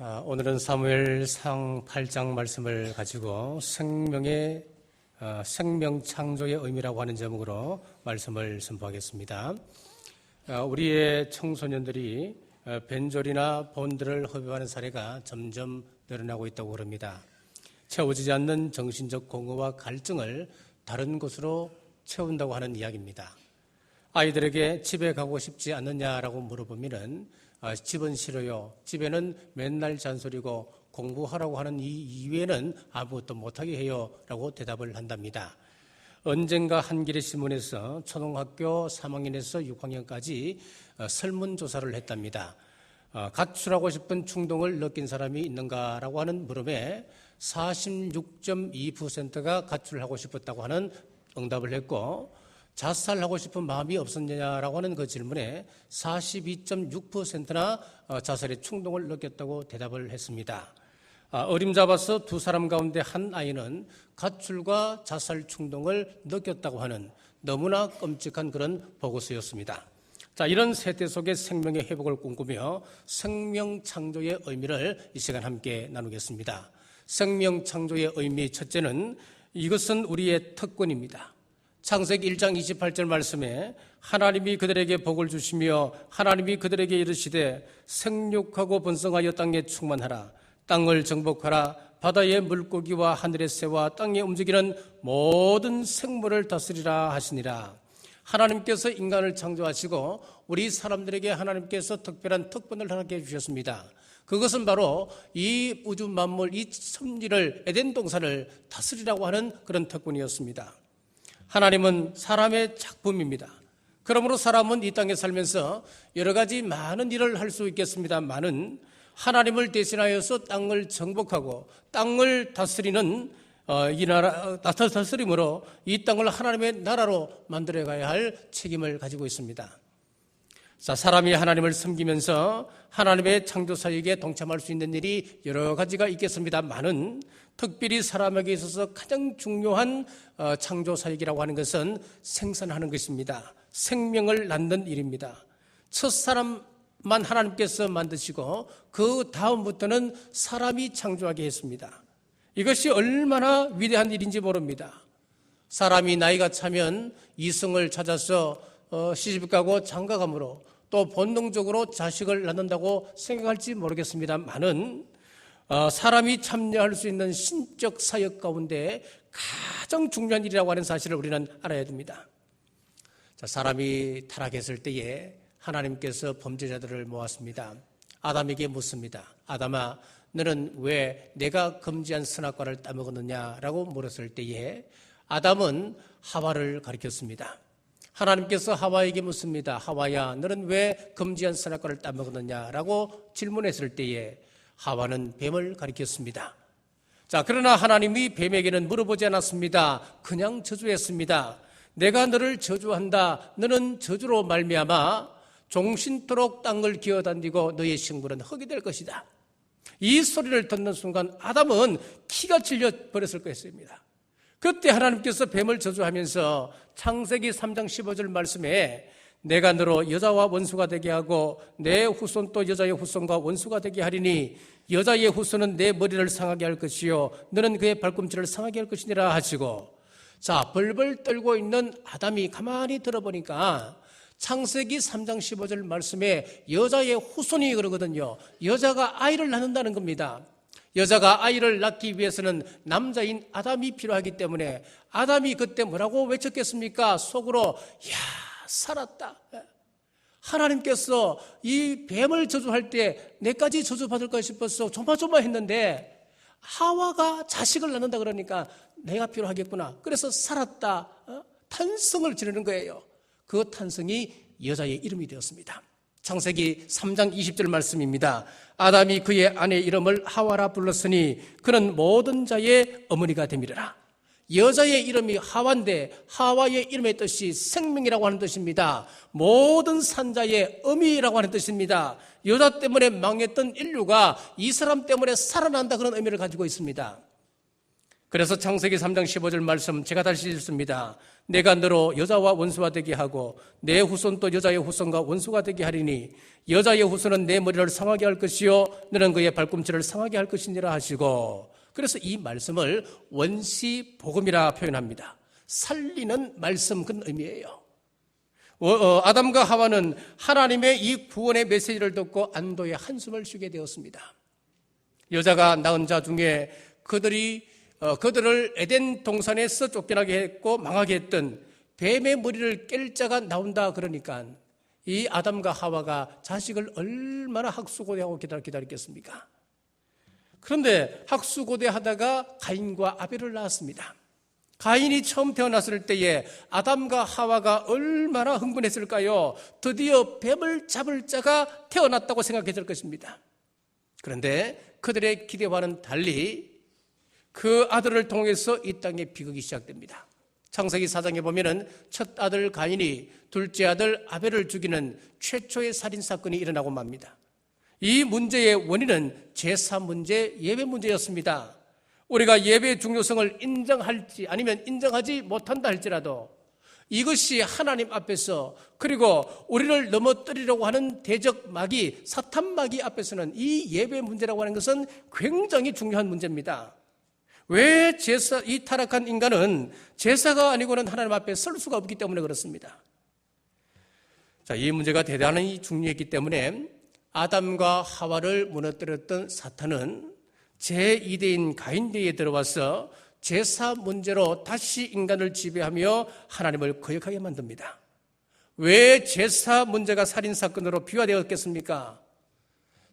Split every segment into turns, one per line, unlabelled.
오늘은 사무엘상 8장 말씀을 가지고 생명 창조의 의미라고 하는 제목으로 말씀을 선포하겠습니다. 우리의 청소년들이 벤졸이나 본드를 흡입하는 사례가 점점 늘어나고 있다고 합니다. 채워지지 않는 정신적 공허와 갈증을 다른 곳으로 채운다고 하는 이야기입니다. 아이들에게 집에 가고 싶지 않느냐라고 물어보면은 집은 싫어요. 집에는 맨날 잔소리고 공부하라고 하는 이 이외에는 아무것도 못하게 해요 라고 대답을 한답니다. 언젠가 한겨레 신문에서 초등학교 3학년에서 6학년까지 설문조사를 했답니다. 가출하고 싶은 충동을 느낀 사람이 있는가라고 하는 물음에 46.2%가 가출하고 싶었다고 하는 응답을 했고, 자살하고 싶은 마음이 없었느냐라고 하는 그 질문에 42.6%나 자살의 충동을 느꼈다고 대답을 했습니다. 어림잡아서 두 사람 가운데 한 아이는 가출과 자살 충동을 느꼈다고 하는 너무나 끔찍한 그런 보고서였습니다. 자, 이런 세태 속에 생명의 회복을 꿈꾸며 생명 창조의 의미를 이 시간 함께 나누겠습니다. 생명 창조의 의미 첫째는 이것은 우리의 특권입니다. 창세기 1장 28절 말씀에 하나님이 그들에게 복을 주시며 하나님이 그들에게 이르시되 생육하고 번성하여 땅에 충만하라, 땅을 정복하라, 바다의 물고기와 하늘의 새와 땅에 움직이는 모든 생물을 다스리라 하시니라. 하나님께서 인간을 창조하시고 우리 사람들에게 하나님께서 특별한 특권을 허락해 주셨습니다. 그것은 바로 이 우주 만물, 이 천지를, 에덴 동산을 다스리라고 하는 그런 특권이었습니다. 하나님은 사람의 작품입니다. 그러므로 사람은 이 땅에 살면서 여러 가지 많은 일을 할 수 있겠습니다만은 하나님을 대신하여서 땅을 정복하고 땅을 다스리는 이 나라 다스림으로 이 땅을 하나님의 나라로 만들어가야 할 책임을 가지고 있습니다. 자, 사람이 하나님을 섬기면서 하나님의 창조 사역에 동참할 수 있는 일이 여러 가지가 있겠습니다만은 특별히 사람에게 있어서 가장 중요한 창조 사역이라고 하는 것은 생산하는 것입니다. 생명을 낳는 일입니다. 첫 사람만 하나님께서 만드시고 그 다음부터는 사람이 창조하게 했습니다. 이것이 얼마나 위대한 일인지 모릅니다. 사람이 나이가 차면 이성을 찾아서 시집가고 장가감으로 또 본능적으로 자식을 낳는다고 생각할지 모르겠습니다만은 사람이 참여할 수 있는 신적 사역 가운데 가장 중요한 일이라고 하는 사실을 우리는 알아야 됩니다. 자, 사람이 타락했을 때에 하나님께서 범죄자들을 모았습니다. 아담에게 묻습니다. 아담아, 너는 왜 내가 금지한 선악과를 따먹었느냐라고 물었을 때에 아담은 하와를 가리켰습니다. 하나님께서 하와에게 묻습니다. 하와야, 너는 왜 금지한 선악과를 따먹었느냐라고 질문했을 때에 하와는 뱀을 가리켰습니다. 자, 그러나 하나님이 뱀에게는 물어보지 않았습니다. 그냥 저주했습니다. 내가 너를 저주한다. 너는 저주로 말미암아 종신토록 땅을 기어다니고 너의 식물은 흙이 될 것이다. 이 소리를 듣는 순간 아담은 키가 질려 버렸을 것입니다. 그때 하나님께서 뱀을 저주하면서 창세기 3장 15절 말씀에 내가 너로 여자와 원수가 되게 하고 내 후손 또 여자의 후손과 원수가 되게 하리니 여자의 후손은 내 머리를 상하게 할 것이요 너는 그의 발꿈치를 상하게 할 것이니라 하시고, 자, 벌벌 떨고 있는 아담이 가만히 들어보니까 창세기 3장 15절 말씀에 여자의 후손이 그러거든요. 여자가 아이를 낳는다는 겁니다. 여자가 아이를 낳기 위해서는 남자인 아담이 필요하기 때문에 아담이 그때 뭐라고 외쳤겠습니까? 속으로 야, 살았다. 하나님께서 이 뱀을 저주할 때 내까지 저주받을까 싶어서 조마조마했는데 하와가 자식을 낳는다 그러니까 내가 필요하겠구나. 그래서 살았다. 탄성을 지르는 거예요. 그 탄성이 여자의 이름이 되었습니다. 창세기 3장 20절 말씀입니다. 아담이 그의 아내 이름을 하와라 불렀으니 그는 모든 자의 어머니가 되미르라. 여자의 이름이 하와인데 하와의 이름의 뜻이 생명이라고 하는 뜻입니다. 모든 산자의 어미라고 하는 뜻입니다. 여자 때문에 망했던 인류가 이 사람 때문에 살아난다 그런 의미를 가지고 있습니다. 그래서 창세기 3장 15절 말씀 제가 다시 읽습니다. 내가 너로 여자와 원수가 되게 하고 내 후손도 여자의 후손과 원수가 되게 하리니 여자의 후손은 내 머리를 상하게 할 것이요 너는 그의 발꿈치를 상하게 할 것이니라 하시고, 그래서 이 말씀을 원시복음이라 표현합니다. 살리는 말씀, 그런 의미예요. 아담과 하와는 하나님의 이 구원의 메시지를 듣고 안도의 한숨을 쉬게 되었습니다. 여자가 낳은 자 중에 그들을 에덴 동산에서 쫓겨나게 했고 망하게 했던 뱀의 머리를 깰 자가 나온다 그러니까 이 아담과 하와가 자식을 얼마나 학수고대하고 기다렸겠습니까? 그런데 학수고대하다가 가인과 아벨을 낳았습니다. 가인이 처음 태어났을 때에 아담과 하와가 얼마나 흥분했을까요? 드디어 뱀을 잡을 자가 태어났다고 생각했을 것입니다. 그런데 그들의 기대와는 달리 그 아들을 통해서 이 땅에 비극이 시작됩니다. 창세기 4장에 보면은 첫 아들 가인이 둘째 아들 아벨을 죽이는 최초의 살인사건이 일어나고 맙니다. 이 문제의 원인은 제사 문제, 예배 문제였습니다. 우리가 예배의 중요성을 인정할지 아니면 인정하지 못한다 할지라도 이것이 하나님 앞에서, 그리고 우리를 넘어뜨리려고 하는 대적 마귀, 사탄 마귀 앞에서는 이 예배 문제라고 하는 것은 굉장히 중요한 문제입니다. 왜 이 타락한 인간은 제사가 아니고는 하나님 앞에 설 수가 없기 때문에 그렇습니다. 자, 이 문제가 대단히 중요했기 때문에 아담과 하와를 무너뜨렸던 사탄은 제2대인 가인대에 들어와서 제사 문제로 다시 인간을 지배하며 하나님을 거역하게 만듭니다. 왜 제사 문제가 살인사건으로 비화되었겠습니까?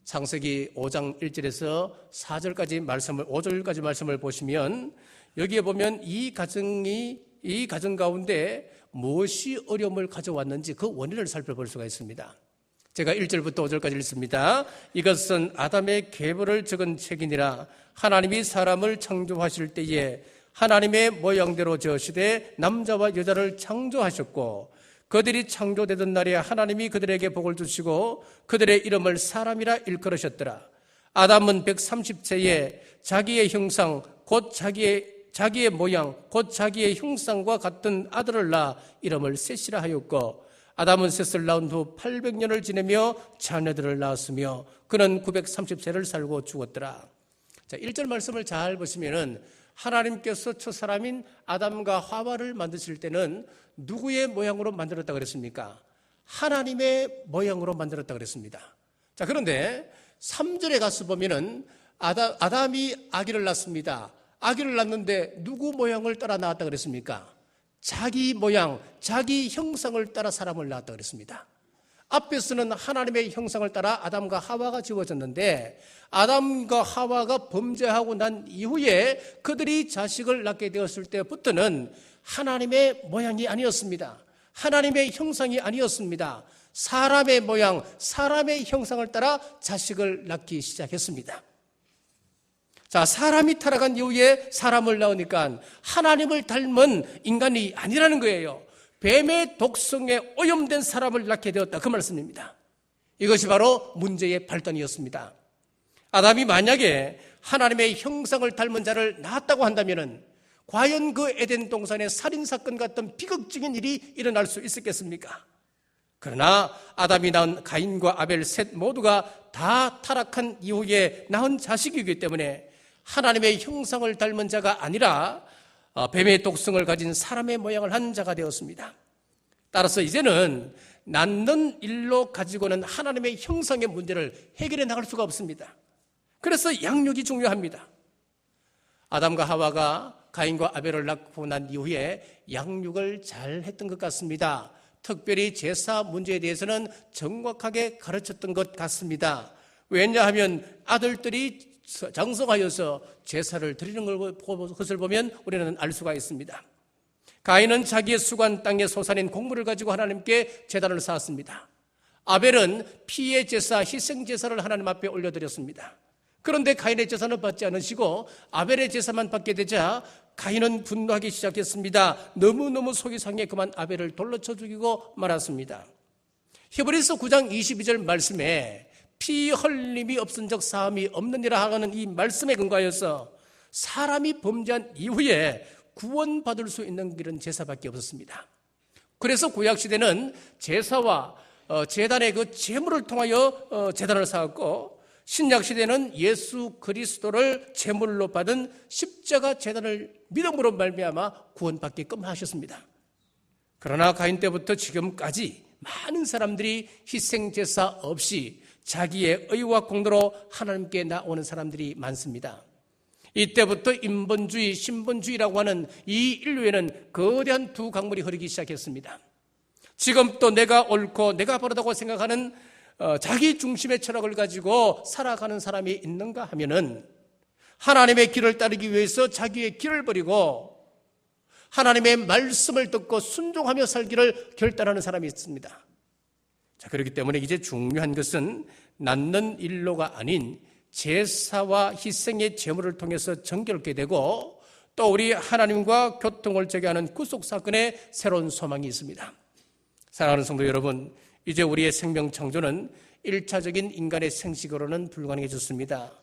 창세기 5장 1절에서 4절까지 말씀을, 5절까지 말씀을 보시면 여기에 보면 이 가정 가운데 무엇이 어려움을 가져왔는지 그 원인을 살펴볼 수가 있습니다. 제가 1절부터 5절까지 읽습니다. 이것은 아담의 계보를 적은 책이니라. 하나님이 사람을 창조하실 때에 하나님의 모양대로 지으시되 남자와 여자를 창조하셨고 그들이 창조되던 날에 하나님이 그들에게 복을 주시고 그들의 이름을 사람이라 일컬으셨더라. 아담은 130세에 자기의 형상 곧 자기의 모양 곧 자기의 형상과 같은 아들을 낳아 이름을 셋이라 하였고 아담은 셋을 낳은 후 800년을 지내며 자녀들을 낳았으며 그는 930세를 살고 죽었더라. 자, 1절 말씀을 잘 보시면은 하나님께서 첫사람인 아담과 하와를 만드실 때는 누구의 모양으로 만들었다 그랬습니까? 하나님의 모양으로 만들었다 그랬습니다. 자, 그런데 3절에 가서 보면은 아담이 아기를 낳습니다. 아기를 낳는데 누구 모양을 따라 낳았다 그랬습니까? 자기 모양, 자기 형상을 따라 사람을 낳았다 그랬습니다. 앞에서는 하나님의 형상을 따라 아담과 하와가 지어졌는데 아담과 하와가 범죄하고 난 이후에 그들이 자식을 낳게 되었을 때부터는 하나님의 모양이 아니었습니다. 하나님의 형상이 아니었습니다. 사람의 모양, 사람의 형상을 따라 자식을 낳기 시작했습니다. 자, 사람이 타락한 이후에 사람을 낳으니까 하나님을 닮은 인간이 아니라는 거예요. 뱀의 독성에 오염된 사람을 낳게 되었다, 그 말씀입니다. 이것이 바로 문제의 발단이었습니다. 아담이 만약에 하나님의 형상을 닮은 자를 낳았다고 한다면 과연 그 에덴 동산의 살인사건 같은 비극적인 일이 일어날 수 있었겠습니까? 그러나 아담이 낳은 가인과 아벨 셋 모두가 다 타락한 이후에 낳은 자식이기 때문에 하나님의 형상을 닮은 자가 아니라 뱀의 독성을 가진 사람의 모양을 한 자가 되었습니다. 따라서 이제는 낳는 일로 가지고는 하나님의 형상의 문제를 해결해 나갈 수가 없습니다. 그래서 양육이 중요합니다. 아담과 하와가 가인과 아벨을 낳고 난 이후에 양육을 잘 했던 것 같습니다. 특별히 제사 문제에 대해서는 정확하게 가르쳤던 것 같습니다. 왜냐하면 아들들이 장성하여서 제사를 드리는 것을 보면 우리는 알 수가 있습니다. 가인은 자기의 수관 땅의 소산인 곡물을 가지고 하나님께 제단을 쌓았습니다. 아벨은 피의 제사, 희생 제사를 하나님 앞에 올려드렸습니다. 그런데 가인의 제사는 받지 않으시고 아벨의 제사만 받게 되자 가인은 분노하기 시작했습니다. 너무너무 속이 상해 그만 아벨을 돌로 쳐 죽이고 말았습니다. 히브리서 9장 22절 말씀에 피 흘림이 없은 적 사함이 없느니라 하는 이 말씀에 근거하여서 사람이 범죄한 이후에 구원받을 수 있는 길은 제사밖에 없었습니다. 그래서 구약시대는 제사와 제단의 그 제물을 통하여 제단을 쌓았고, 신약시대는 예수 그리스도를 제물로 받은 십자가 제단을 믿음으로 말미암아 구원받게끔 하셨습니다. 그러나 가인 때부터 지금까지 많은 사람들이 희생제사 없이 자기의 의와 공로로 하나님께 나오는 사람들이 많습니다. 이때부터 인본주의, 신본주의라고 하는 이 인류에는 거대한 두 강물이 흐르기 시작했습니다. 지금 또 내가 옳고 내가 바르다고 생각하는 자기 중심의 철학을 가지고 살아가는 사람이 있는가 하면은 하나님의 길을 따르기 위해서 자기의 길을 버리고 하나님의 말씀을 듣고 순종하며 살기를 결단하는 사람이 있습니다. 자, 그렇기 때문에 이제 중요한 것은 낫는 일로가 아닌 제사와 희생의 제물을 통해서 정결케 되고 또 우리 하나님과 교통을 재개하는 구속사건에 새로운 소망이 있습니다. 사랑하는 성도 여러분, 이제 우리의 생명 창조는 1차적인 인간의 생식으로는 불가능해졌습니다.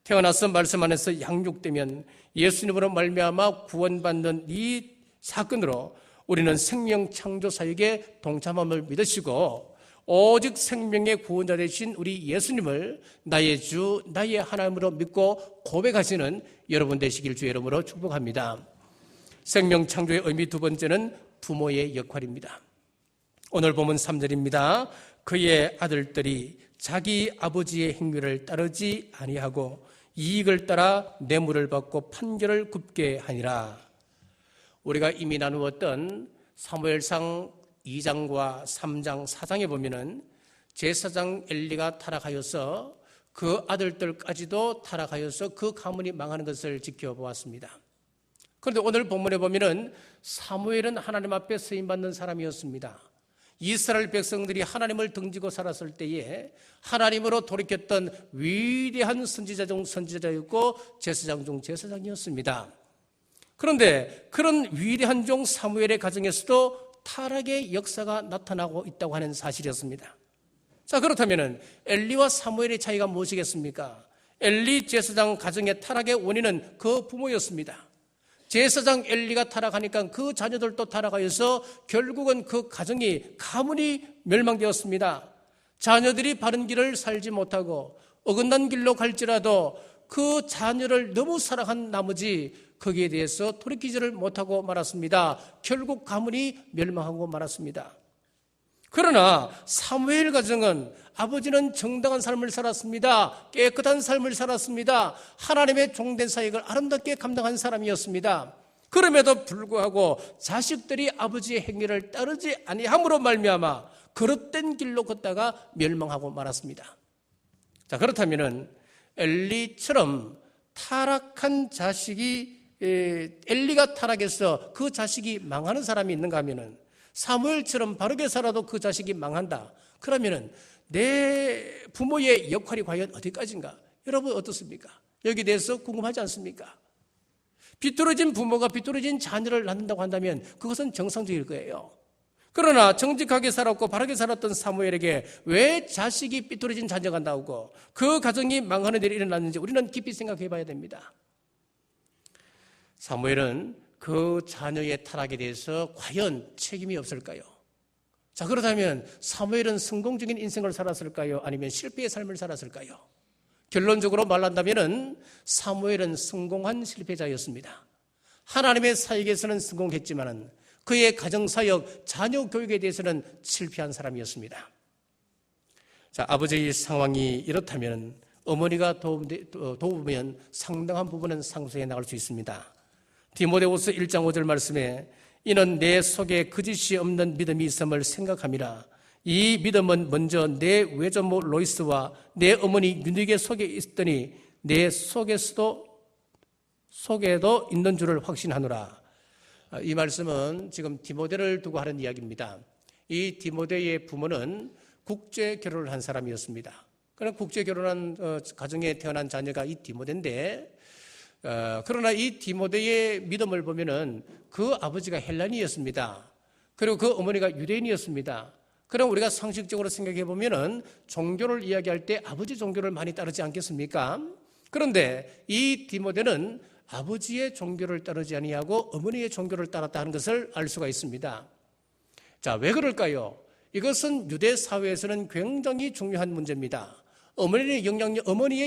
태어나서 말씀 안에서 양육되면 예수님으로 말미암아 구원받는 이 사건으로 우리는 생명 창조 사역에 동참함을 믿으시고 오직 생명의 구원자 되신 우리 예수님을 나의 주, 나의 하나님으로 믿고 고백하시는 여러분 되시길 주의 이름으로 축복합니다. 생명 창조의 의미 두 번째는 부모의 역할입니다. 오늘 본문 3절입니다. 그의 아들들이 자기 아버지의 행위를 따르지 아니하고 이익을 따라 뇌물을 받고 판결을 굽게 하니라. 우리가 이미 나누었던 사무엘상 2장과 3장, 4장에 보면은 제사장 엘리가 타락하여서 그 아들들까지도 타락하여서 그 가문이 망하는 것을 지켜보았습니다. 그런데 오늘 본문에 보면은 사무엘은 하나님 앞에 쓰임받는 사람이었습니다. 이스라엘 백성들이 하나님을 등지고 살았을 때에 하나님으로 돌이켰던 위대한 선지자 중 선지자였고 제사장 중 제사장이었습니다. 그런데 그런 위대한 종 사무엘의 가정에서도 타락의 역사가 나타나고 있다고 하는 사실이었습니다. 자, 그렇다면 엘리와 사무엘의 차이가 무엇이겠습니까? 엘리 제사장 가정의 타락의 원인은 그 부모였습니다. 제사장 엘리가 타락하니까 그 자녀들도 타락하여서 결국은 그 가문이 멸망되었습니다. 자녀들이 바른 길을 살지 못하고 어긋난 길로 갈지라도 그 자녀를 너무 사랑한 나머지 거기에 대해서 돌이키지를 못하고 말았습니다. 결국 가문이 멸망하고 말았습니다. 그러나 사무엘 가정은 아버지는 정당한 삶을 살았습니다. 깨끗한 삶을 살았습니다. 하나님의 종된 사역을 아름답게 감당한 사람이었습니다. 그럼에도 불구하고 자식들이 아버지의 행위를 따르지 아니함으로 말미암아 그릇된 길로 걷다가 멸망하고 말았습니다. 자, 그렇다면은 엘리처럼 타락한 자식이 엘리가 타락해서 그 자식이 망하는 사람이 있는가 하면은 사무엘처럼 바르게 살아도 그 자식이 망한다. 그러면은 내 부모의 역할이 과연 어디까지인가? 여러분 어떻습니까? 여기에 대해서 궁금하지 않습니까? 비뚤어진 부모가 비뚤어진 자녀를 낳는다고 한다면 그것은 정상적일 거예요. 그러나 정직하게 살았고 바르게 살았던 사무엘에게 왜 자식이 삐뚤어진 자녀가 나오고 그 가정이 망하는 일이 일어났는지 우리는 깊이 생각해 봐야 됩니다. 사무엘은 그 자녀의 타락에 대해서 과연 책임이 없을까요? 자, 그렇다면 사무엘은 성공적인 인생을 살았을까요? 아니면 실패의 삶을 살았을까요? 결론적으로 말한다면 사무엘은 성공한 실패자였습니다. 하나님의 사역에서는 성공했지만 그의 가정사역, 자녀 교육에 대해서는 실패한 사람이었습니다. 자, 아버지의 상황이 이렇다면 어머니가 도우면 상당한 부분은 상쇄해 나갈 수 있습니다. 디모데후서 1장 5절 말씀에 이는 내 속에 거짓이 없는 믿음이 있음을 생각함이라. 이 믿음은 먼저 내 외조모 로이스와 내 어머니 유니게 속에 있더니 내 속에도 있는 줄을 확신하노라. 이 말씀은 지금 디모데를 두고 하는 이야기입니다. 이 디모데의 부모는 국제 결혼을 한 사람이었습니다. 그러나 국제 결혼한 가정에 태어난 자녀가 이 디모데인데 그러나 이 디모데의 믿음을 보면은 그 아버지가 헬라인이었습니다. 그리고 그 어머니가 유대인이었습니다. 그럼 우리가 상식적으로 생각해 보면은 종교를 이야기할 때 아버지 종교를 많이 따르지 않겠습니까? 그런데 이 디모데는 아버지의 종교를 따르지 아니하고 어머니의 종교를 따랐다 하는 것을 알 수가 있습니다. 자, 왜 그럴까요? 이것은 유대 사회에서는 굉장히 중요한 문제입니다. 어머니의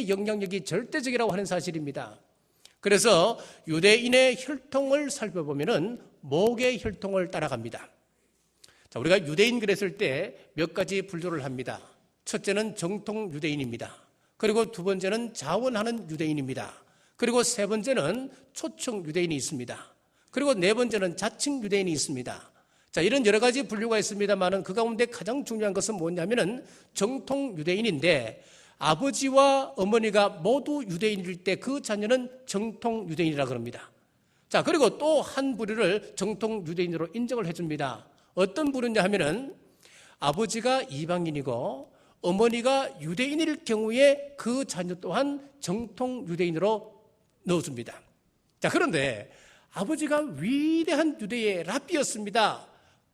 영향력이 절대적이라고 하는 사실입니다. 그래서 유대인의 혈통을 살펴보면은 목의 혈통을 따라갑니다. 자, 우리가 유대인 그랬을 때 몇 가지 분류를 합니다. 첫째는 정통 유대인입니다. 그리고 두 번째는 자원하는 유대인입니다. 그리고 세 번째는 초청 유대인이 있습니다. 그리고 네 번째는 자칭 유대인이 있습니다. 자, 이런 여러 가지 분류가 있습니다만은 그 가운데 가장 중요한 것은 뭐냐면은 정통 유대인인데 아버지와 어머니가 모두 유대인일 때 그 자녀는 정통 유대인이라 그럽니다. 자, 그리고 또 한 부류를 정통 유대인으로 인정을 해줍니다. 어떤 부류냐 하면은 아버지가 이방인이고 어머니가 유대인일 경우에 그 자녀 또한 정통 유대인으로 넣어줍니다. 자, 그런데 아버지가 위대한 유대의 랍비였습니다.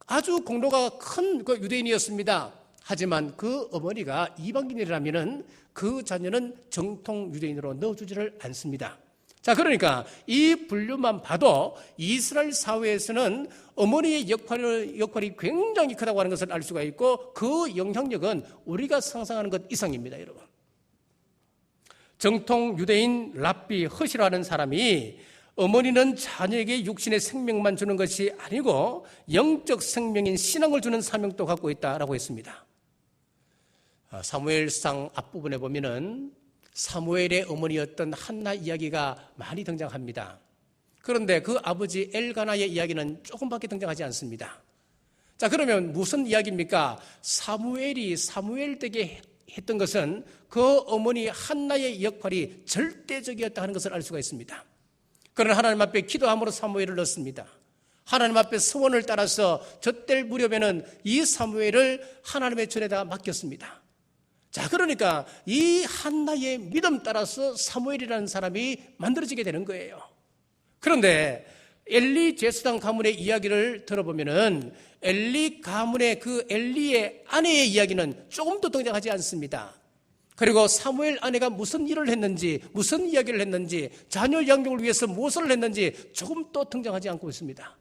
아주 공로가 큰 그 유대인이었습니다. 하지만 그 어머니가 이방인이라면 그 자녀는 정통 유대인으로 넣어주지를 않습니다. 자, 그러니까 이 분류만 봐도 이스라엘 사회에서는 어머니의 역할이 굉장히 크다고 하는 것을 알 수가 있고 그 영향력은 우리가 상상하는 것 이상입니다, 여러분. 정통 유대인 랍비 허시라는 사람이 어머니는 자녀에게 육신의 생명만 주는 것이 아니고 영적 생명인 신앙을 주는 사명도 갖고 있다라고 했습니다. 사무엘상 앞부분에 보면은 사무엘의 어머니였던 한나 이야기가 많이 등장합니다. 그런데 그 아버지 엘가나의 이야기는 조금밖에 등장하지 않습니다. 자, 그러면 무슨 이야기입니까? 사무엘이 사무엘 댁에 했던 것은 그 어머니 한나의 역할이 절대적이었다 하는 것을 알 수가 있습니다. 그러나 하나님 앞에 기도함으로 사무엘을 넣습니다. 하나님 앞에 서원을 따라서 젖될 무렵에는 이 사무엘을 하나님의 전에다가 맡겼습니다. 자, 그러니까 이 한나의 믿음 따라서 사무엘이라는 사람이 만들어지게 되는 거예요. 그런데 엘리 제사장 가문의 이야기를 들어보면은 엘리 가문의 그 엘리의 아내의 이야기는 조금도 등장하지 않습니다. 그리고 사무엘 아내가 무슨 일을 했는지, 무슨 이야기를 했는지, 자녀 양육을 위해서 무엇을 했는지 조금도 등장하지 않고 있습니다.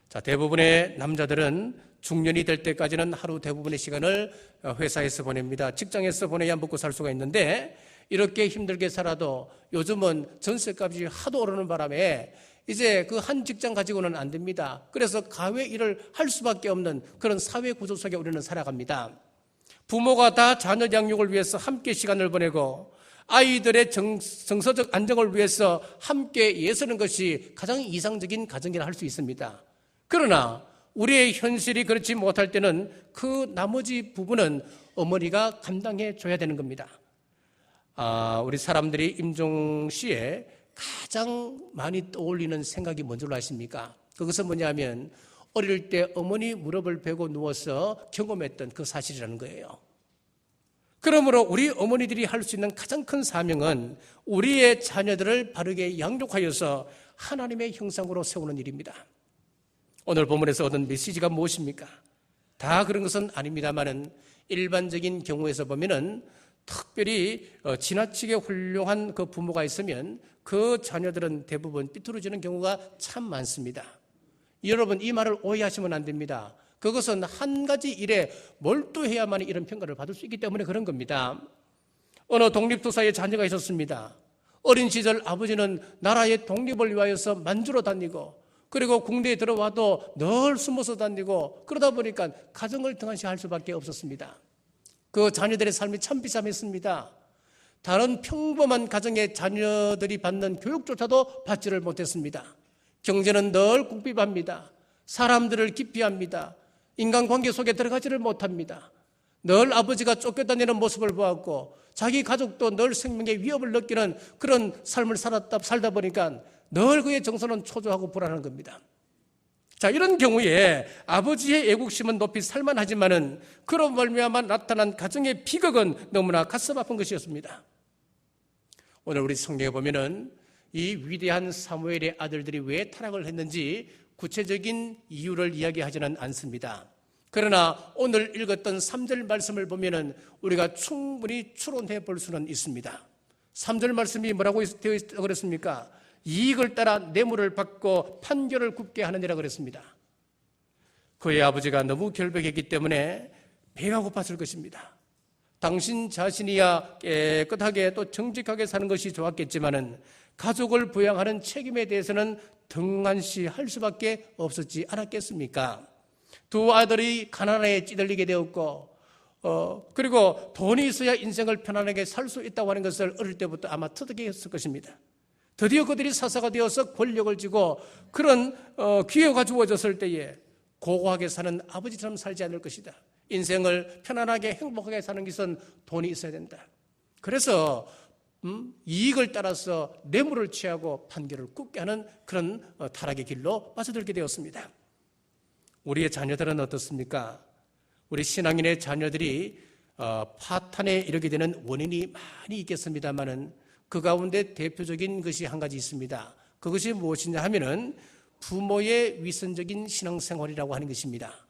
자, 대부분의 남자들은 중년이 될 때까지는 하루 대부분의 시간을 회사에서 보냅니다. 직장에서 보내야 먹고 살 수가 있는데 이렇게 힘들게 살아도 요즘은 전세값이 하도 오르는 바람에 이제 그 한 직장 가지고는 안 됩니다. 그래서 가외 일을 할 수밖에 없는 그런 사회 구조 속에 우리는 살아갑니다. 부모가 다 자녀 양육을 위해서 함께 시간을 보내고 아이들의 정서적 안정을 위해서 함께 애쓰는 것이 가장 이상적인 가정이라 할 수 있습니다. 그러나 우리의 현실이 그렇지 못할 때는 그 나머지 부분은 어머니가 감당해 줘야 되는 겁니다. 우리 사람들이 임종 시에 가장 많이 떠올리는 생각이 뭔 줄 아십니까? 그것은 뭐냐면 어릴 때 어머니 무릎을 베고 누워서 경험했던 그 사실이라는 거예요. 그러므로 우리 어머니들이 할 수 있는 가장 큰 사명은 우리의 자녀들을 바르게 양육하여서 하나님의 형상으로 세우는 일입니다. 오늘 본문에서 얻은 메시지가 무엇입니까? 다 그런 것은 아닙니다만은 일반적인 경우에서 보면은 특별히 지나치게 훌륭한 그 부모가 있으면 그 자녀들은 대부분 삐뚤어지는 경우가 참 많습니다. 여러분, 이 말을 오해하시면 안 됩니다. 그것은 한 가지 일에 몰두해야만 이런 평가를 받을 수 있기 때문에 그런 겁니다. 어느 독립투사의 자녀가 있었습니다. 어린 시절 아버지는 나라의 독립을 위하여서 만주로 다니고 그리고 군대에 들어와도 늘 숨어서 다니고 그러다 보니까 가정을 등한시할 수밖에 없었습니다. 그 자녀들의 삶이 참 비참했습니다. 다른 평범한 가정의 자녀들이 받는 교육조차도 받지를 못했습니다. 경제는 늘 궁핍합니다. 사람들을 기피합니다. 인간관계 속에 들어가지를 못합니다. 늘 아버지가 쫓겨다니는 모습을 보았고 자기 가족도 늘 생명의 위협을 느끼는 그런 삶을 살다 보니까 늘 그의 정서는 초조하고 불안한 겁니다. 자, 이런 경우에 아버지의 애국심은 높이 살만하지만은 그로 말미암아 나타난 가정의 비극은 너무나 가슴 아픈 것이었습니다. 오늘 우리 성경에 보면은 이 위대한 사무엘의 아들들이 왜 타락을 했는지 구체적인 이유를 이야기하지는 않습니다. 그러나 오늘 읽었던 3절 말씀을 보면은 우리가 충분히 추론해 볼 수는 있습니다. 3절 말씀이 뭐라고 되어 있다고 그랬습니까? 이익을 따라 뇌물을 받고 판결을 굽게 하느니라 그랬습니다. 그의 아버지가 너무 결백했기 때문에 배가 고팠을 것입니다. 당신 자신이야 깨끗하게 또 정직하게 사는 것이 좋았겠지만은 가족을 부양하는 책임에 대해서는 등한시할 수밖에 없었지 않았겠습니까? 두 아들이 가난에 찌들리게 되었고 그리고 돈이 있어야 인생을 편안하게 살 수 있다고 하는 것을 어릴 때부터 아마 터득했을 것입니다. 드디어 그들이 사사가 되어서 권력을 쥐고 그런 기회가 주어졌을 때에 고고하게 사는 아버지처럼 살지 않을 것이다. 인생을 편안하게 행복하게 사는 것은 돈이 있어야 된다. 그래서 이익을 따라서 뇌물을 취하고 판결을 굽게 하는 그런 타락의 길로 빠져들게 되었습니다. 우리의 자녀들은 어떻습니까? 우리 신앙인의 자녀들이 파탄에 이르게 되는 원인이 많이 있겠습니다만은 그 가운데 대표적인 것이 한 가지 있습니다. 그것이 무엇이냐 하면은 부모의 위선적인 신앙생활이라고 하는 것입니다.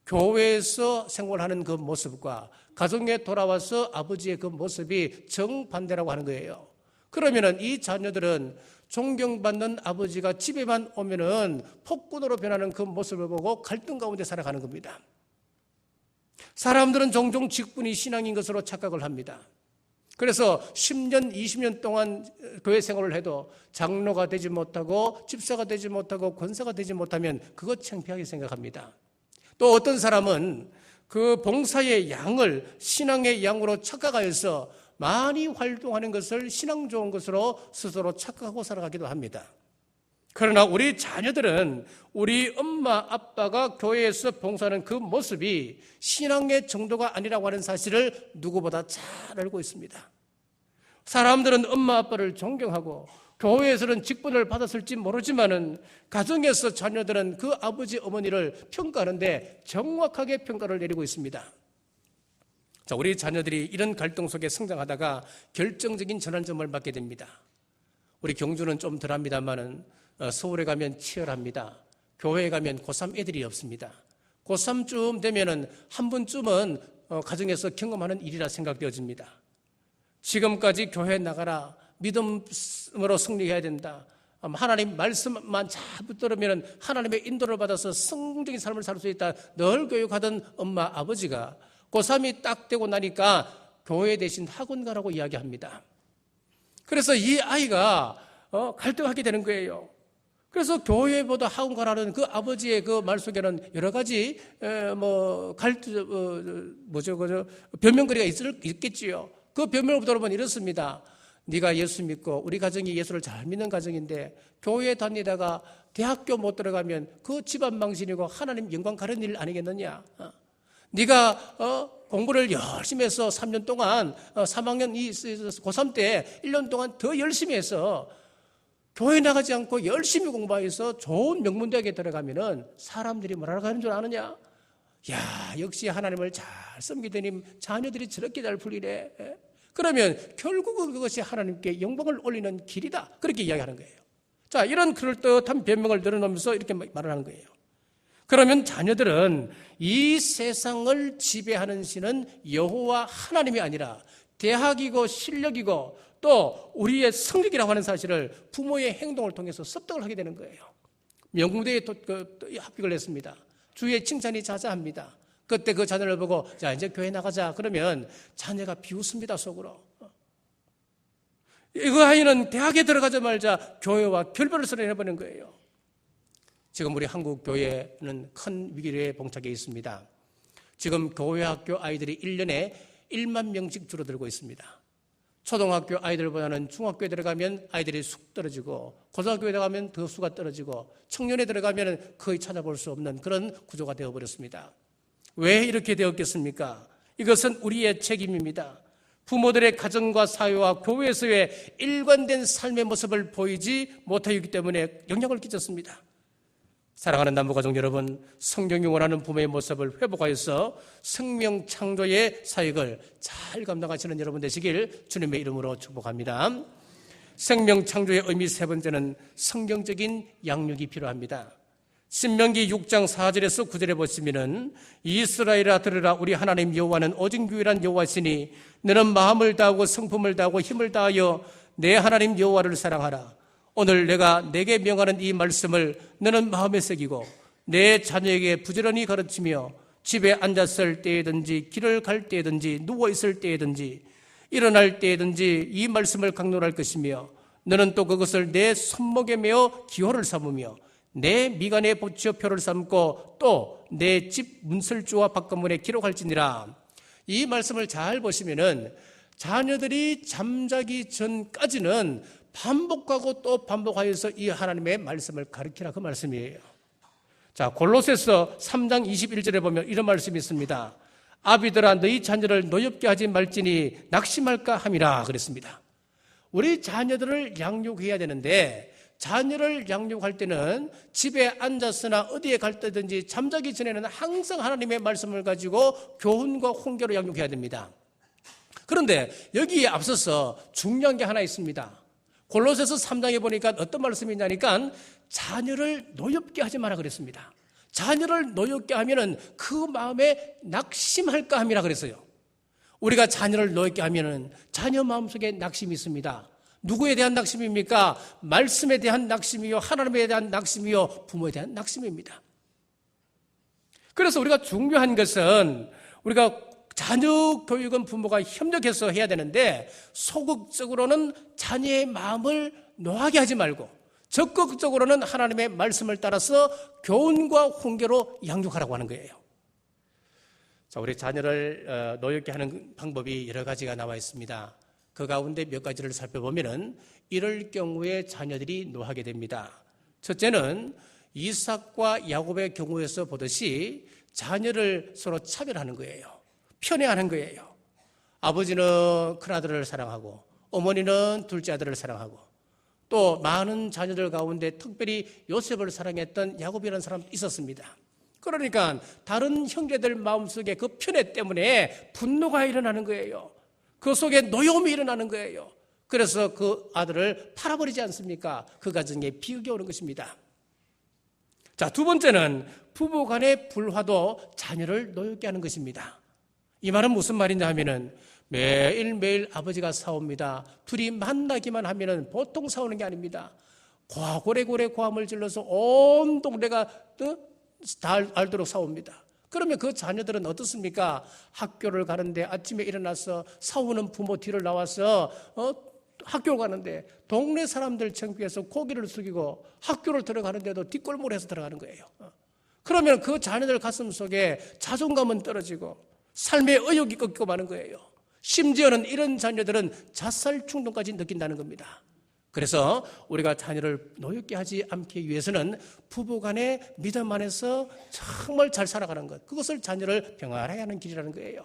교회에서 생활하는 그 모습과 가정에 돌아와서 아버지의 그 모습이 정반대라고 하는 거예요. 그러면은 이 자녀들은 존경받는 아버지가 집에만 오면은 폭군으로 변하는 그 모습을 보고 갈등 가운데 살아가는 겁니다. 사람들은 종종 직분이 신앙인 것으로 착각을 합니다. 그래서 10년, 20년 동안 교회 생활을 해도 장로가 되지 못하고 집사가 되지 못하고 권사가 되지 못하면 그거 창피하게 생각합니다. 또 어떤 사람은 그 봉사의 양을 신앙의 양으로 착각하여서 많이 활동하는 것을 신앙 좋은 것으로 스스로 착각하고 살아가기도 합니다. 그러나 우리 자녀들은 우리 엄마 아빠가 교회에서 봉사하는 그 모습이 신앙의 정도가 아니라고 하는 사실을 누구보다 잘 알고 있습니다. 사람들은 엄마 아빠를 존경하고 교회에서는 직분을 받았을지 모르지만은 가정에서 자녀들은 그 아버지 어머니를 평가하는데 정확하게 평가를 내리고 있습니다. 자, 우리 자녀들이 이런 갈등 속에 성장하다가 결정적인 전환점을 맞게 됩니다. 우리 경주는 좀 덜합니다만은 서울에 가면 치열합니다. 교회에 가면 고3 애들이 없습니다. 고3쯤 되면은 한 번쯤은 가정에서 경험하는 일이라 생각되어집니다. 지금까지 교회 나가라, 믿음으로 승리해야 된다, 하나님 말씀만 잘 붙들으면 하나님의 인도를 받아서 성공적인 삶을 살 수 있다 늘 교육하던 엄마 아버지가 고3이 딱 되고 나니까 교회 대신 학원 가라고 이야기합니다. 그래서 이 아이가 갈등하게 되는 거예요. 그래서 교회보다 학원 가라는 그 아버지의 그 말 속에는 여러 가지 변명거리가 있겠지요. 그 변명을 들어보면 이렇습니다. 네가 예수 믿고 우리 가정이 예수를 잘 믿는 가정인데 교회 다니다가 대학교 못 들어가면 그 집안 망신이고 하나님 영광 가는 일 아니겠느냐. 네가 공부를 열심히 해서 3년 동안 3학년 고3 때 1년 동안 더 열심히 해서 교회 나가지 않고 열심히 공부해서 좋은 명문대학에 들어가면은 사람들이 뭐라고 하는 줄 아느냐? 야, 역시 하나님을 잘 섬기더니 자녀들이 저렇게 잘 풀리네. 그러면 결국은 그것이 하나님께 영광을 올리는 길이다. 그렇게 이야기하는 거예요. 자, 이런 그럴듯한 변명을 늘어놓으면서 이렇게 말을 하는 거예요. 그러면 자녀들은 이 세상을 지배하는 신은 여호와 하나님이 아니라 대학이고 실력이고 또 우리의 성적이라고 하는 사실을 부모의 행동을 통해서 습득을 하게 되는 거예요. 명문대에 합격을 했습니다. 주위에 칭찬이 자자합니다. 그때 그 자녀를 보고 자 이제 교회 나가자 그러면 자녀가 비웃습니다. 속으로. 그 아이는 대학에 들어가자마자 교회와 결별을 선언해버리는 거예요. 지금 우리 한국 교회는 큰 위기에 봉착해 있습니다. 지금 교회 학교 아이들이 1년에 1만 명씩 줄어들고 있습니다. 초등학교 아이들보다는 중학교에 들어가면 아이들이 쑥 떨어지고 고등학교에 들어가면 더 수가 떨어지고 청년에 들어가면 거의 찾아볼 수 없는 그런 구조가 되어버렸습니다. 왜 이렇게 되었겠습니까? 이것은 우리의 책임입니다. 부모들의 가정과 사회와 교회에서의 일관된 삶의 모습을 보이지 못하기 때문에 영향을 끼쳤습니다. 사랑하는 남부가족 여러분, 성경이 원하는 부모의 모습을 회복하여서 생명 창조의 사역을 잘 감당하시는 여러분 되시길 주님의 이름으로 축복합니다. 생명 창조의 의미 세 번째는 성경적인 양육이 필요합니다. 신명기 6장 4절에서 9절에 보시면은 이스라엘아 들으라 우리 하나님 여호와는 오직 유일한 여호와시니 너는 마음을 다하고 성품을 다하고 힘을 다하여 내 하나님 여호와를 사랑하라. 오늘 내가 내게 명하는 이 말씀을 너는 마음에 새기고 내 자녀에게 부지런히 가르치며 집에 앉았을 때든지 길을 갈 때든지 누워있을 때든지 일어날 때든지 이 말씀을 강론할 것이며 너는 또 그것을 내 손목에 메어 기호를 삼으며 내 미간에 붙여 표를 삼고 또 내 집 문설주와 바깥문에 기록할지니라. 이 말씀을 잘 보시면은 자녀들이 잠자기 전까지는 반복하고 또 반복하여서 이 하나님의 말씀을 가르치라 그 말씀이에요. 자, 골로새서 3장 21절에 보면 이런 말씀이 있습니다. 아비들아 너희 자녀를 노엽게 하지 말지니 낙심할까 함이라 그랬습니다. 우리 자녀들을 양육해야 되는데 자녀를 양육할 때는 집에 앉아서나 어디에 갈 때든지 잠자기 전에는 항상 하나님의 말씀을 가지고 교훈과 훈계로 양육해야 됩니다. 그런데 여기에 앞서서 중요한 게 하나 있습니다. 골로새서 3장에 보니까 어떤 말씀이 있냐니까 자녀를 노엽게 하지 마라 그랬습니다. 자녀를 노엽게 하면은 그 마음에 낙심할까 함이라 그랬어요. 우리가 자녀를 노엽게 하면은 자녀 마음속에 낙심이 있습니다. 누구에 대한 낙심입니까? 말씀에 대한 낙심이요, 하나님에 대한 낙심이요, 부모에 대한 낙심입니다. 그래서 우리가 중요한 것은 우리가 자녀 교육은 부모가 협력해서 해야 되는데 소극적으로는 자녀의 마음을 노하게 하지 말고 적극적으로는 하나님의 말씀을 따라서 교훈과 훈계로 양육하라고 하는 거예요. 자, 우리 자녀를 노엽게 하는 방법이 여러 가지가 나와 있습니다. 그 가운데 몇 가지를 살펴보면은 이럴 경우에 자녀들이 노하게 됩니다. 첫째는 이삭과 야곱의 경우에서 보듯이 자녀를 서로 차별하는 거예요. 편애하는 거예요. 아버지는 큰아들을 사랑하고 어머니는 둘째 아들을 사랑하고 또 많은 자녀들 가운데 특별히 요셉을 사랑했던 야곱이라는 사람도 있었습니다. 그러니까 다른 형제들 마음속에 그 편애 때문에 분노가 일어나는 거예요. 그 속에 노여움이 일어나는 거예요. 그래서 그 아들을 팔아버리지 않습니까? 그 가정에 비극이 오는 것입니다. 자, 두 번째는 부부 간의 불화도 자녀를 노엽게 하는 것입니다. 이 말은 무슨 말이냐 하면은 매일매일 아버지가 싸웁니다. 둘이 만나기만 하면은 보통 싸우는 게 아닙니다. 고래고래 고함을 질러서 온 동네가 다 알도록 싸웁니다. 그러면 그 자녀들은 어떻습니까? 학교를 가는데 아침에 일어나서 싸우는 부모 뒤를 나와서 학교 가는데 동네 사람들 창피해서 고개를 숙이고 학교를 들어가는데도 뒷골목을 해서 들어가는 거예요. 그러면 그 자녀들 가슴 속에 자존감은 떨어지고 삶의 의욕이 꺾이고 마는 거예요. 심지어는 이런 자녀들은 자살 충동까지 느낀다는 겁니다. 그래서 우리가 자녀를 노엽게 하지 않기 위해서는 부부간의 믿음 안에서 정말 잘 살아가는 것, 그것을 자녀를 평안하게 하는 길이라는 거예요.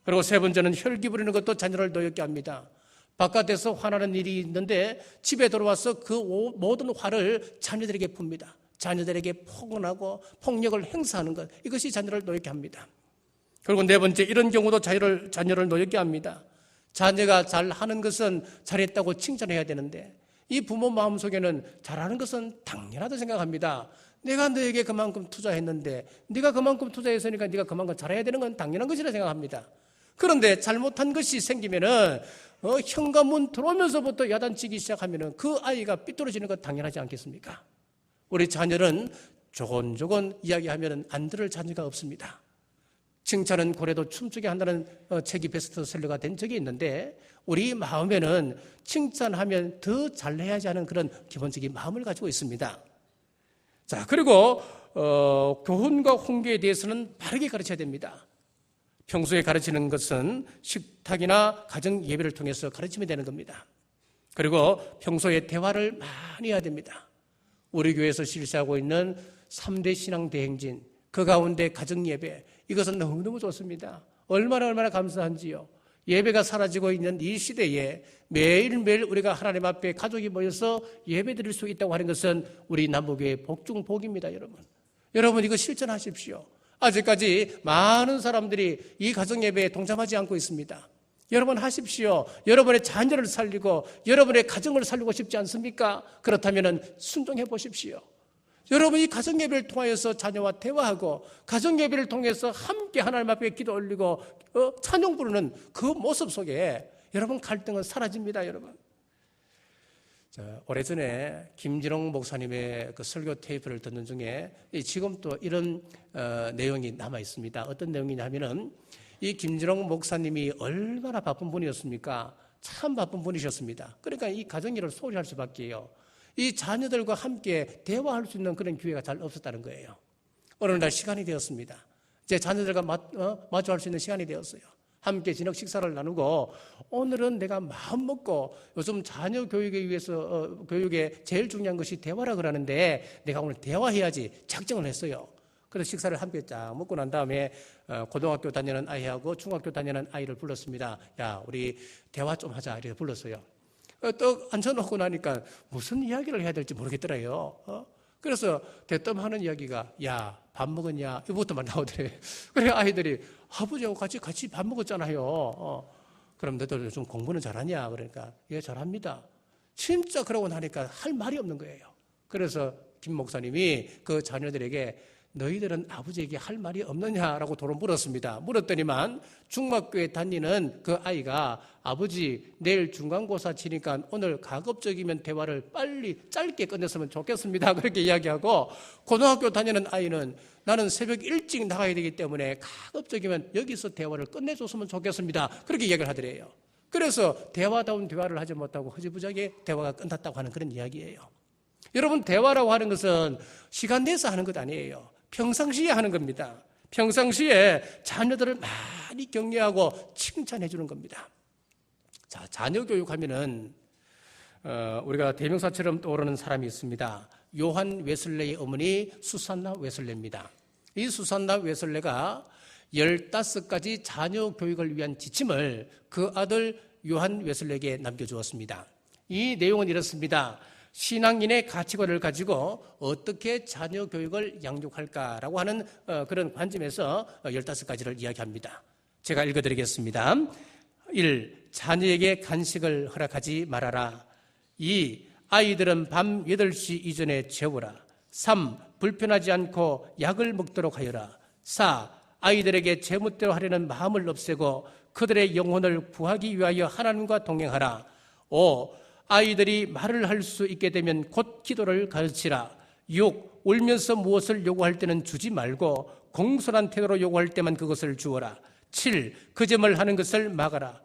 그리고 세 번째는 혈기 부리는 것도 자녀를 노엽게 합니다. 바깥에서 화나는 일이 있는데 집에 들어와서 그 모든 화를 자녀들에게 풉니다. 자녀들에게 폭언하고 폭력을 행사하는 것, 이것이 자녀를 노엽게 합니다. 그리고 네 번째, 이런 경우도 자녀를 노엽게 합니다. 자녀가 잘하는 것은 잘했다고 칭찬해야 되는데 이 부모 마음속에는 잘하는 것은 당연하다고 생각합니다. 내가 너에게 그만큼 투자했는데 네가 그만큼 투자했으니까 네가 그만큼 잘해야 되는 건 당연한 것이라 생각합니다. 그런데 잘못한 것이 생기면은 현관문 들어오면서부터 야단치기 시작하면은 그 아이가 삐뚤어지는 것 당연하지 않겠습니까? 우리 자녀는 조곤조곤 이야기하면은 안 들을 자녀가 없습니다. 칭찬은 고래도 춤추게 한다는 책이 베스트셀러가 된 적이 있는데 우리 마음에는 칭찬하면 더 잘해야지 하는 그런 기본적인 마음을 가지고 있습니다. 자, 그리고 교훈과 훈계에 대해서는 바르게 가르쳐야 됩니다. 평소에 가르치는 것은 식탁이나 가정 예배를 통해서 가르치면 되는 겁니다. 그리고 평소에 대화를 많이 해야 됩니다. 우리 교회에서 실시하고 있는 3대 신앙 대행진, 그 가운데 가정 예배, 이것은 너무너무 좋습니다. 얼마나 감사한지요. 예배가 사라지고 있는 이 시대에 매일매일 우리가 하나님 앞에 가족이 모여서 예배 드릴 수 있다고 하는 것은 우리 남북교회의 복중복입니다. 여러분 이거 실천하십시오. 아직까지 많은 사람들이 이 가정 예배에 동참하지 않고 있습니다. 여러분 하십시오. 여러분의 자녀를 살리고 여러분의 가정을 살리고 싶지 않습니까? 그렇다면 순종해 보십시오. 여러분, 이 가정예배를 통하여서 자녀와 대화하고 가정예배를 통해서 함께 하나님 앞에 기도 올리고 찬양 부르는 그 모습 속에 여러분 갈등은 사라집니다. 여러분, 오래전에 김진홍 목사님의 그 설교 테이프를 듣는 중에 지금 또 이런 내용이 남아 있습니다. 어떤 내용이냐면은 이 김진홍 목사님이 얼마나 바쁜 분이었습니까? 참 바쁜 분이셨습니다. 그러니까 이 가정일을 소홀히 할 수밖에요. 이 자녀들과 함께 대화할 수 있는 그런 기회가 잘 없었다는 거예요. 어느 날 시간이 되었습니다. 제 자녀들과 마주할 수 있는 시간이 되었어요. 함께 저녁 식사를 나누고 오늘은 내가 마음 먹고 요즘 자녀 교육에 위해서 교육에 제일 중요한 것이 대화라 그러는데 내가 오늘 대화해야지 작정을 했어요. 그래서 식사를 함께 쫙 먹고 난 다음에 고등학교 다니는 아이하고 중학교 다니는 아이를 불렀습니다. 야, 우리 대화 좀 하자 이렇게 불렀어요. 떡 앉혀놓고 나니까 무슨 이야기를 해야 될지 모르겠더라고요. 그래서 대뜸하는 이야기가 야, 밥 먹었냐? 이거부터만 나오더래요. 그래 아이들이 아버지하고 같이 밥 먹었잖아요. 그럼 너들 좀 공부는 잘하냐? 그러니까 예, 잘합니다. 진짜 그러고 나니까 할 말이 없는 거예요. 그래서 김 목사님이 그 자녀들에게 너희들은 아버지에게 할 말이 없느냐라고 도로 물었습니다. 물었더니만 중학교에 다니는 그 아이가 아버지 내일 중간고사 치니까 오늘 가급적이면 대화를 빨리 짧게 끝냈으면 좋겠습니다. 그렇게 이야기하고 고등학교 다니는 아이는 나는 새벽 일찍 나가야 되기 때문에 가급적이면 여기서 대화를 끝내줬으면 좋겠습니다. 그렇게 이야기를 하더래요. 그래서 대화다운 대화를 하지 못하고 허지부지하게 대화가 끝났다고 하는 그런 이야기예요. 여러분, 대화라고 하는 것은 시간 내서 하는 것 아니에요. 평상시에 하는 겁니다. 평상시에 자녀들을 많이 격려하고 칭찬해 주는 겁니다. 자, 자녀 교육하면은 우리가 대명사처럼 떠오르는 사람이 있습니다. 요한 웨슬레의 어머니 수산나 웨슬레입니다. 이 수산나 웨슬레가 15가지 자녀 교육을 위한 지침을 그 아들 요한 웨슬레에게 남겨주었습니다. 이 내용은 이렇습니다. 신앙인의 가치관을 가지고 어떻게 자녀 교육을 양육할까라고 하는 그런 관점에서 15가지를 이야기합니다. 제가 읽어드리겠습니다. 1. 자녀에게 간식을 허락하지 말아라. 2. 아이들은 밤 8시 이전에 재우라. 3. 불편하지 않고 약을 먹도록 하여라. 4. 아이들에게 제멋대로 하려는 마음을 없애고 그들의 영혼을 구하기 위하여 하나님과 동행하라. 5. 아이들이 말을 할 수 있게 되면 곧 기도를 가르치라. 6. 울면서 무엇을 요구할 때는 주지 말고 공손한 태도로 요구할 때만 그것을 주어라. 7. 거짓말 하는 것을 막아라.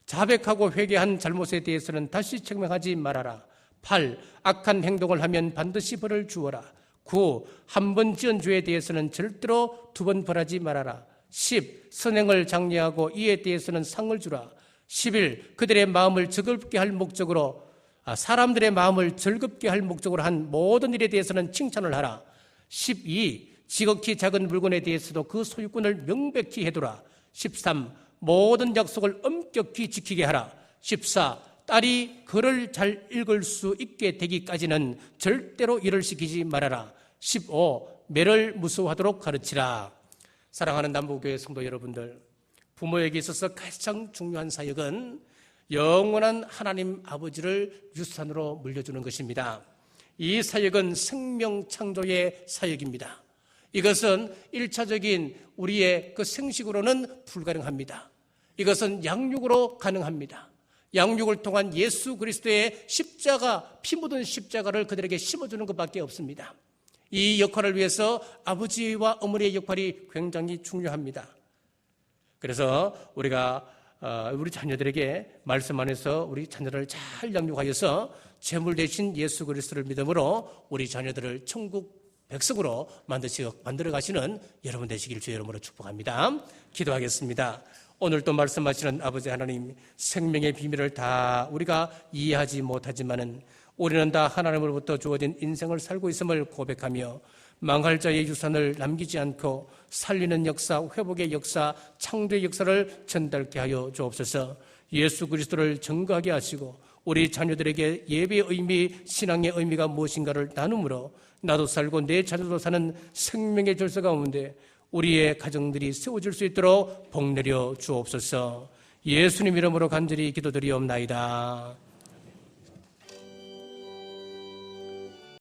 자백하고 회개한 잘못에 대해서는 다시 책망하지 말아라. 8. 악한 행동을 하면 반드시 벌을 주어라. 9. 한 번 지은 죄에 대해서는 절대로 2번 벌하지 말아라. 10. 선행을 장려하고 이에 대해서는 상을 주라. 11. 그들의 마음을 즐겁게 할 목적으로 사람들의 마음을 즐겁게 할 목적으로 한 모든 일에 대해서는 칭찬을 하라. 12. 지극히 작은 물건에 대해서도 그 소유권을 명백히 해두라. 13. 모든 약속을 엄격히 지키게 하라. 14. 딸이 글을 잘 읽을 수 있게 되기까지는 절대로 일을 시키지 말아라. 15. 매를 무서워하도록 가르치라. 사랑하는 남부교회 성도 여러분들, 부모에게 있어서 가장 중요한 사역은 영원한 하나님 아버지를 유산으로 물려주는 것입니다. 이 사역은 생명 창조의 사역입니다. 이것은 1차적인 우리의 그 생식으로는 불가능합니다. 이것은 양육으로 가능합니다. 양육을 통한 예수 그리스도의 십자가, 피 묻은 십자가를 그들에게 심어주는 것밖에 없습니다. 이 역할을 위해서 아버지와 어머니의 역할이 굉장히 중요합니다. 그래서 우리가 우리 자녀들에게 말씀 안에서 우리 자녀를 잘 양육하여서 제물 대신 예수 그리스도를 믿음으로 우리 자녀들을 천국 백성으로 만들어 가시는 여러분 되시길 주의 이름으로 축복합니다. 기도하겠습니다. 오늘 또 말씀하시는 아버지 하나님, 생명의 비밀을 다 우리가 이해하지 못하지만은 우리는 다 하나님으로부터 주어진 인생을 살고 있음을 고백하며 망할 자의 유산을 남기지 않고 살리는 역사, 회복의 역사, 창조의 역사를 전달케 하여 주옵소서. 예수 그리스도를 증거하게 하시고 우리 자녀들에게 예배의 의미, 신앙의 의미가 무엇인가를 나눔으로 나도 살고 내 자녀도 사는 생명의 절서 가운데 우리의 가정들이 세워질 수 있도록 복 내려 주옵소서. 예수님 이름으로 간절히 기도드리옵나이다.